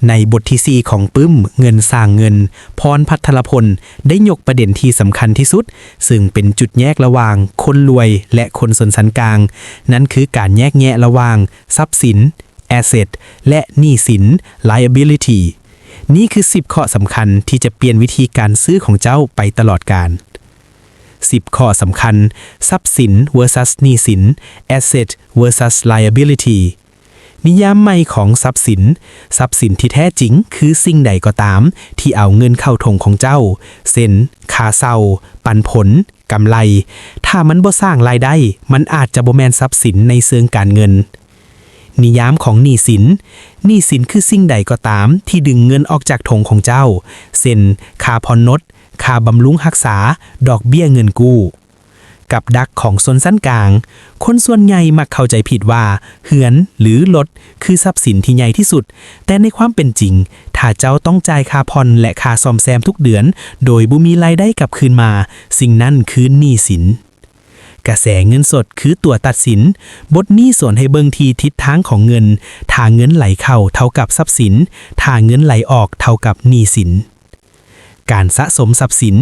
ในบทที่4ของปึ้มเงินสร้างเงินพรภัทรพลได้ยกประเด็นที่สำคัญที่สุดซึ่งเป็นจุดแยกระหว่างคนรวยและคนชนชั้นกลางนั่นคือการแยกแยะระหว่างทรัพย์สิน asset และหนี้สิน liability นี่คือ10ข้อสำคัญที่จะเปลี่ยนวิธีการซื้อของเจ้าไปตลอดกาล10ข้อสำคัญทรัพย์สิน versus หนี้สิน asset versus liabilityนิยามใหม่ของทรัพย์สินที่แท้จริงคือสิ่งใดก็ตามที่เอาเงินเข้าถงของเจ้าเช่นค่าเช่าปันผลกำไร ถ้ามันบ่สร้างรายได้มันอาจจะบ่แม่นทรัพย์สินในเชิงการเงินนิยามของหนี้สินคือสิ่งใดก็ตามที่ดึงเงินออกจากถงของเจ้าเช่นค่าผ่อนรถค่าบำรุงรักษาดอกเบี้ยเงินกู้กับดักของชนชั้นกลางคนส่วนใหญ่มักเข้าใจผิดว่าเหือนหรือรถคือทรัพย์สินที่ใหญ่ที่สุดแต่ในความเป็นจริงถ้าเจ้าต้องจ่ายค่าผ่อนและค่าซ่อมแซมทุกเดือนโดยบ่มีรายได้กลับคืนมาสิ่งนั้นคือหนี้สินกระแสเงินสดคือตัวตัดสินบทนี้สอนให้เบิ่งที่ทิศทางของเงินถ้าเงินไหลเข้าเท่ากับทรัพย์สินถ้าเงินไหลออกเท่ากับหนี้สินการสะสมทรัพย์สิน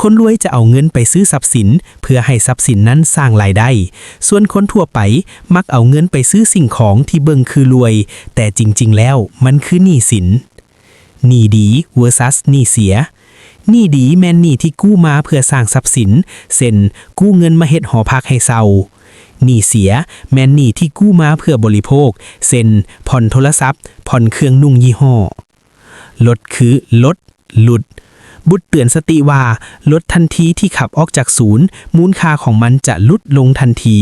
คนรวยจะเอาเงินไปซื้อทรัพย์สินเพื่อให้ทรัพย์สินนั้นสร้างรายได้ส่วนคนทั่วไปมักเอาเงินไปซื้อสิ่งของที่เบิ่งคือรวยแต่จริงๆแล้วมันคือหนี้สินหนี้ดี versus หนี้เสียหนี้ดีแม่นหนี้ที่กู้มาเพื่อสร้างทรัพย์สินเช่นกู้เงินมาเฮ็ดหอพักให้เช่าหนี้เสียแม่นหนี้ที่กู้มาเพื่อบริโภคเช่นผ่อนโทรศัพท์ผ่อนเครื่องนุ่งยี่ห้อลดคือลดหลุดบุตรเตือนสติว่าลดทันทีที่ขับออกจากศูนย์มูลค่าของมันจะลดลงทันที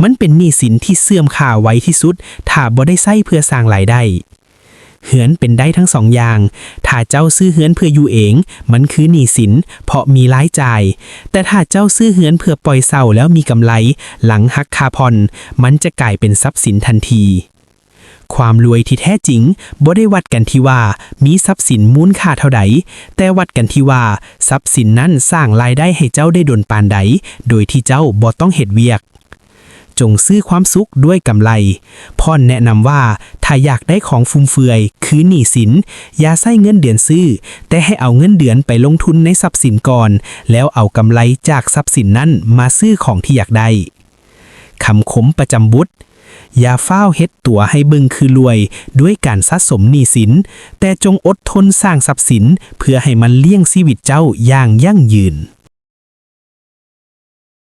มันเป็นหนี้สินที่เสื่อมค่าไวที่สุดถ้าบ่ได้ใช้เพื่อสร้างรายได้เหือนเป็นได้ทั้งสองอย่างถ้าเจ้าซื้อเหือนเพื่ออยู่เองมันคือหนี้สินเพราะมีรายจ่ายแต่ถ้าเจ้าซื้อเหือนเพื่อปล่อยเช่าแล้วมีกำไรหลังหักค่าผ่อนมันจะกลายเป็นทรัพย์สินทันทีความรวยที่แท้จริงบ่ได้วัดกันที่ว่ามีทรัพย์สินมูลค่าเท่าใดแต่วัดกันที่ว่าทรัพย์สินนั้นสร้างรายได้ให้เจ้าได้ดลปานใดโดยที่เจ้าบ่ต้องเฮ็ดเวียกจงซื้อความสุขด้วยกำไรพ่อแนะนำว่าถ้าอยากได้ของฟุ่มเฟือยคือหนี้สินอย่าใช้เงินเดือนซื้อแต่ให้เอาเงินเดือนไปลงทุนในทรัพย์สินก่อนแล้วเอากำไรจากทรัพย์สินนั้นมาซื้อของที่อยากได้คำคมประจำบุตรอย่าฟ้าวเฮ็ดตัวให้เบิ่งคือรวยด้วยการสะสมหนี้สินแต่จงอดทนสร้างทรัพย์สินเพื่อให้มันเลี้ยงชีวิตเจ้าอย่างยั่งยืน